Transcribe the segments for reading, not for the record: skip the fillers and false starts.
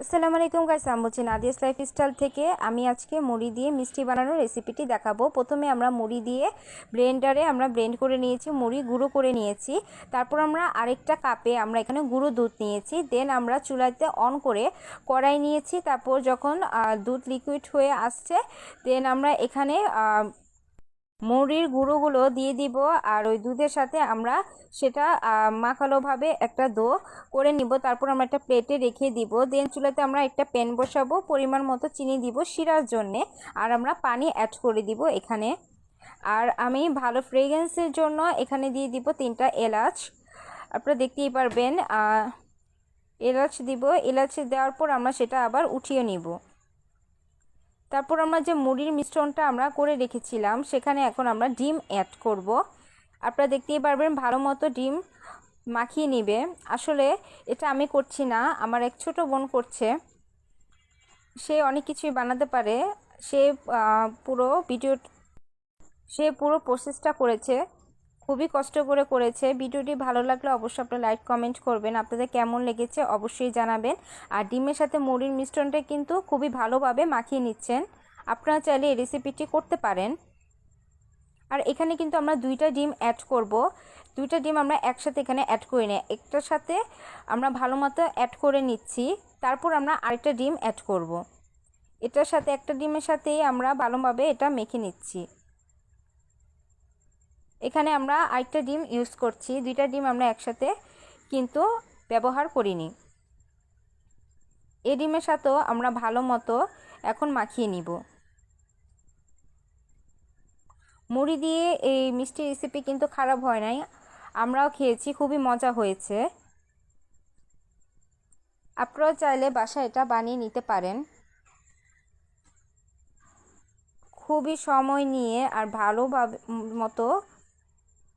আসসালামু আলাইকুম গাইস, আমি বলছি নাদিয়াস লাইফস্টাইল থেকে। আমি আজকে মুড়ি দিয়ে মিষ্টি বানানোর রেসিপিটি দেখাবো। প্রথমে আমরা মুড়ি দিয়ে ব্লেন্ডারে ব্লেন্ড করে নিয়েছি, মুড়ি গুঁড়ো করে নিয়েছি। তারপর আমরা আরেকটা কাপে আমরা এখানে গুঁড়ো দুধ নিয়েছি। দেন আমরা চুলাতে অন করে কড়াই নিয়েছি। তারপর যখন দুধ লিকুইড হয়ে আসছে, দেন আমরা এখানে মুড়ির গুঁড়োগুলো দিয়ে দিব। আর ওই দুধের সাথে আমরা সেটা মাখালোভাবে একটা ডো করে নিব। তারপর আমরা একটা প্লেটে রেখে দিব। দেন চুলাতে আমরা একটা প্যান বসাবো, পরিমাণ মতো চিনি দিব শিরার জন্যে, আর আমরা পানি অ্যাড করে দিব এখানে। আর আমি ভালো ফ্রেগ্রেন্সের জন্য এখানে দিয়ে দিব 3টা এলাচ। আপনারা দেখতেই পারবেন এলাচ দিব। এলাচ দেওয়ার পর আমরা সেটা আবার উঠিয়ে নিব। তারপর আমরা যে মুড়ির মিশ্রণটা আমরা করে রেখেছিলাম সেখানে এখন আমরা ডিম অ্যাড করব। আপনারা দেখতেই পারবেন ভালো মতো ডিম মাখিয়ে নিবে। আসলে এটা আমি করছি না, আমার এক ছোট বোন করছে। সে অনেক কিছুই বানাতে পারে। সে পুরো প্রসেসটা করেছে, খুবই কষ্ট করে করেছে। ভিডিওটি ভালো লাগলে অবশ্যই আপনারা লাইক কমেন্ট করবেন, আপনাদের কেমন লেগেছে অবশ্যই জানাবেন। আর ডিমের সাথে মুড়ির মিশ্রণটা কিন্তু খুবই ভালোভাবে মাখিয়ে নিচ্ছেন। আপনারা চাইলে এই রেসিপিটি করতে পারেন। আর এখানে কিন্তু আমরা 2টা ডিম অ্যাড করব। 2টা ডিম আমরা একসাথে এখানে অ্যাড করে নিই। একটার সাথে আমরা ভালো মতো অ্যাড করে নিচ্ছি, তারপর আমরা আরেকটা ডিম অ্যাড করব। এটার সাথে একটা ডিমের সাথেই আমরা ভালোভাবে এটা মেখে নিচ্ছি। এখানে আমরা আরেকটা ডিম ইউজ করছি, 2টা ডিম আমরা একসাথে কিন্তু ব্যবহার করিনি। এই ডিমের সাথেও আমরা ভালো মতো এখন মাখিয়ে নিব। মুড়ি দিয়ে এই মিষ্টি রেসিপি কিন্তু খারাপ হয় নাই, আমরাও খেয়েছি, খুবই মজা হয়েছে। আপনারাও চাইলে বাসায় এটা বানিয়ে নিতে পারেন। খুবই সময় নিয়ে আর ভালোভাবে মতো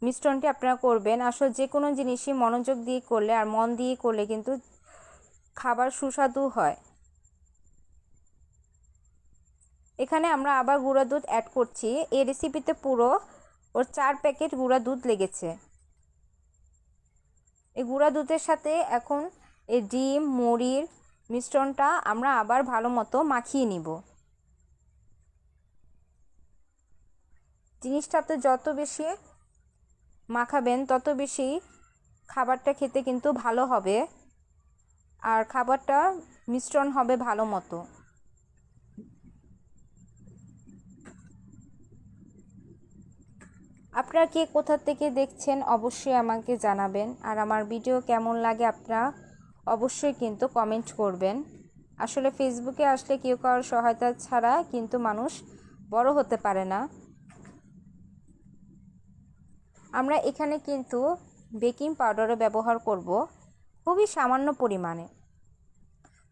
মিশ্রণটি আপনারা করবেন। আসলে যে কোনো জিনিসই মনোযোগ দিয়ে করলে আর মন দিয়ে করলে কিন্তু খাবার সুস্বাদু হয়। এখানে আমরা আবার গুঁড়া দুধ অ্যাড করছি। এই রেসিপিতে পুরো 4 প্যাকেট গুঁড়া দুধ লেগেছে। এই গুঁড়া দুধের সাথে এখন এই ডিম মুড়ির মিশ্রণটা আমরা আবার ভালো মতো মাখিয়ে নিব। জিনিসটা তো যত বেশি মাখাবেন তত বেশি খাবারটা খেতে কিন্তু ভালো হবে, আর খাবারটা মিশ্রণ হবে ভালো মতো। আপনারা কে কোথা থেকে দেখছেন অবশ্যই আমাকে জানাবেন। আর আমার ভিডিও কেমন লাগে আপনারা অবশ্যই কিন্তু কমেন্ট করবেন। আসলে ফেসবুকে আসলে কেউ কারোর সহায়তা ছাড়া কিন্তু মানুষ বড় হতে পারে না। আমরা এখানে কিন্তু বেকিং পাউডারও ব্যবহার করব, খুবই সামান্য পরিমাণে।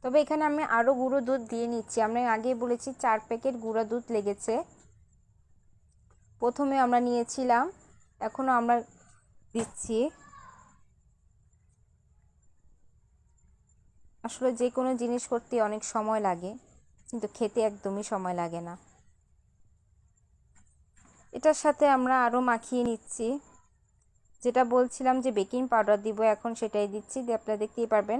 তবে এখানে আমি আরও গুঁড়ো দুধ দিয়ে নিচ্ছি। আমরা আগেই বলেছি 4 প্যাকেট গুঁড়ো দুধ লেগেছে। প্রথমে আমরা নিয়েছিলাম, এখনও আমরা দিচ্ছি। আসলে যে কোনো জিনিস করতে অনেক সময় লাগে, কিন্তু খেতে একদমই সময় লাগে না। এটার সাথে আমরা আরও মাখিয়ে নিচ্ছি। যেটা বলছিলাম যে বেকিং পাউডার দিব, এখন সেটাই দিচ্ছি। আপনারা দেখতেই পারবেন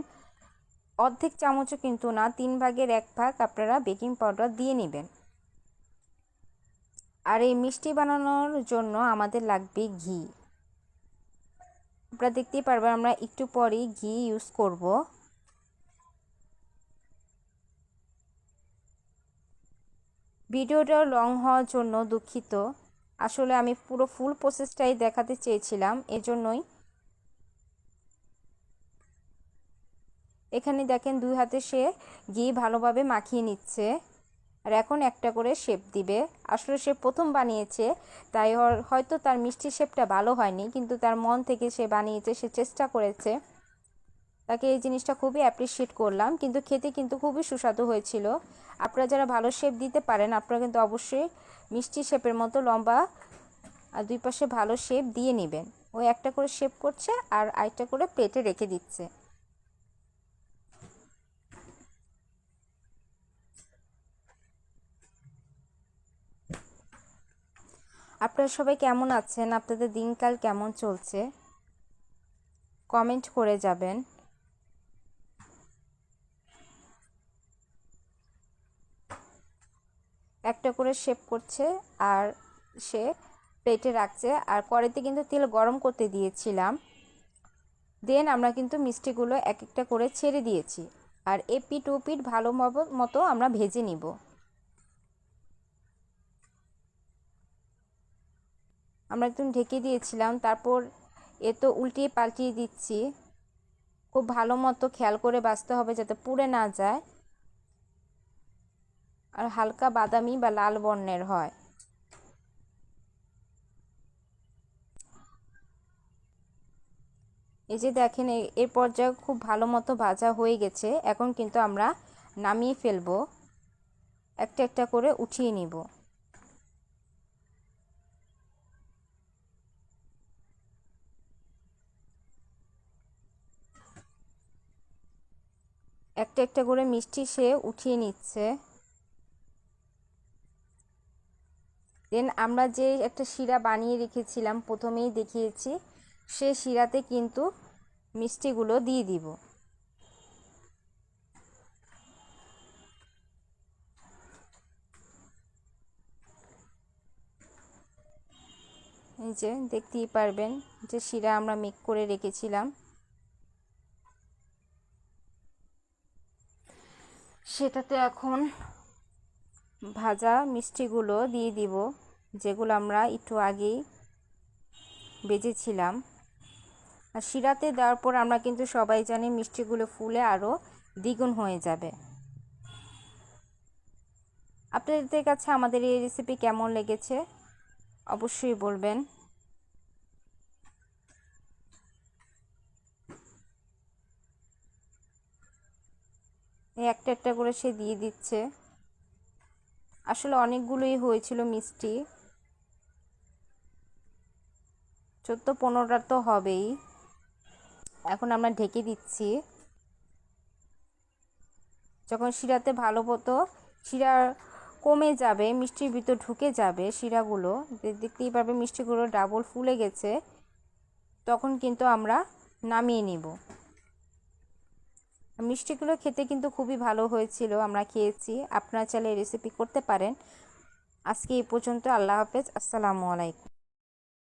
অর্ধেক চামচও কিন্তু না, 3 ভাগের 1 ভাগ আপনারা বেকিং পাউডার দিয়ে নেবেন। আর এই মিষ্টি বানানোর জন্য আমাদের লাগবে ঘি। আপনারা দেখতেই পারবেন আমরা একটু পরেই ঘি ইউজ করব। ভিডিওটা লং হওয়ার জন্য দুঃখিত। আসলে আমি পুরো ফুল প্রসেসটাই দেখাতে চেয়েছিলাম, এজন্যই। এখানে দেখেন 2 হাতে সে ঘি ভালোভাবে মাখিয়ে নিচ্ছে। আর এখন একটা করে শেপ দিবে। আসলে সে প্রথম বানিয়েছে, তাই হয়তো তার মিষ্টি শেপটা ভালো হয়নি, কিন্তু তার মন থেকে সে বানিয়েছে, সে চেষ্টা করেছে। তাকে এই জিনিসটা খুবই অ্যাপ্রিসিয়েট করলাম, কিন্তু খেতে কিন্তু খুবই সুস্বাদু হয়েছিল। আপনারা যারা ভালো শেপ দিতে পারেন আপনারা কিন্তু অবশ্যই মিষ্টি শেপের মতো লম্বা আর 2 পাশে ভালো শেপ দিয়ে নেবেন। ওই একটা করে শেপ করছে আর আরেকটা করে প্লেটে রেখে দিচ্ছে। আপনারা সবাই কেমন আছেন? আপনাদের দিনকাল কেমন চলছে? কমেন্ট করে যাবেন। একটা করে শেপ করছে আর সে প্লেটে রাখছে। আর কড়াইতে কিন্তু তেল গরম করতে দিয়েছিলাম। দেন আমরা কিন্তু মিষ্টিগুলো এক একটা করে ছেড়ে দিয়েছি আর এপিট ওপিট ভালো মতো আমরা ভেজে নিব। আমরা একদম ঢেকে দিয়েছিলাম, তারপর এ তো উল্টিয়ে পাল্টিয়ে দিচ্ছি। খুব ভালো মতো খেয়াল করে ভাজতে হবে যাতে পুড়ে না যায় আর হালকা বাদামি বা লাল বর্ণের হয়। এই যে দেখেন এর পর্যায়ে খুব ভালো মতো ভাজা হয়ে গেছে। এখন কিন্তু আমরা নামিয়ে ফেলবো, একটা একটা করে উঠিয়ে নিব। একটা একটা করে মিষ্টি সে উঠিয়ে নিচ্ছে। দেন আমরা যে একটা শিরা বানিয়ে রেখেছিলাম, প্রথমেই দেখিয়েছি, সে শিরাতে কিন্তু মিষ্টিগুলো দিয়ে দিব। এই যে দেখতেই পারবেন যে শিরা আমরা মেক করে রেখেছিলাম, সেটাতে এখন ভাজা মিষ্টিগুলো দিয়ে দিব, যেগুলো আমরা একটু আগেই ভেজেছিলাম। আর শিরাতে দেওয়ার পর আমরা কিন্তু সবাই জানি মিষ্টিগুলো ফুলে আরও দ্বিগুণ হয়ে যাবে। আপনাদের কাছে আমাদের এই রেসিপি কেমন লেগেছে অবশ্যই বলবেন। একটা একটা করে সে দিয়ে দিচ্ছে। আসলে অনেকগুলোই হয়েছিল মিষ্টি, 14-15টা তো হবেই। এখন আমরা ঢেকে দিচ্ছি। যখন শিরাতে ভালো মতো শিরা কমে যাবে, মিষ্টির ভিতর ঢুকে যাবে শিরাগুলো, দেখতেই পারবে মিষ্টিগুলো ডাবল ফুলে গেছে, তখন কিন্তু আমরা নামিয়ে নিব। মিষ্টিগুলো খেতে কিন্তু খুবই ভালো হয়েছিল, আমরা খেয়েছি। আপনারা চাইলে রেসিপি করতে পারেন। আজকে এই পর্যন্ত। আল্লাহ হাফেজ, আসসালামু আলাইকুম।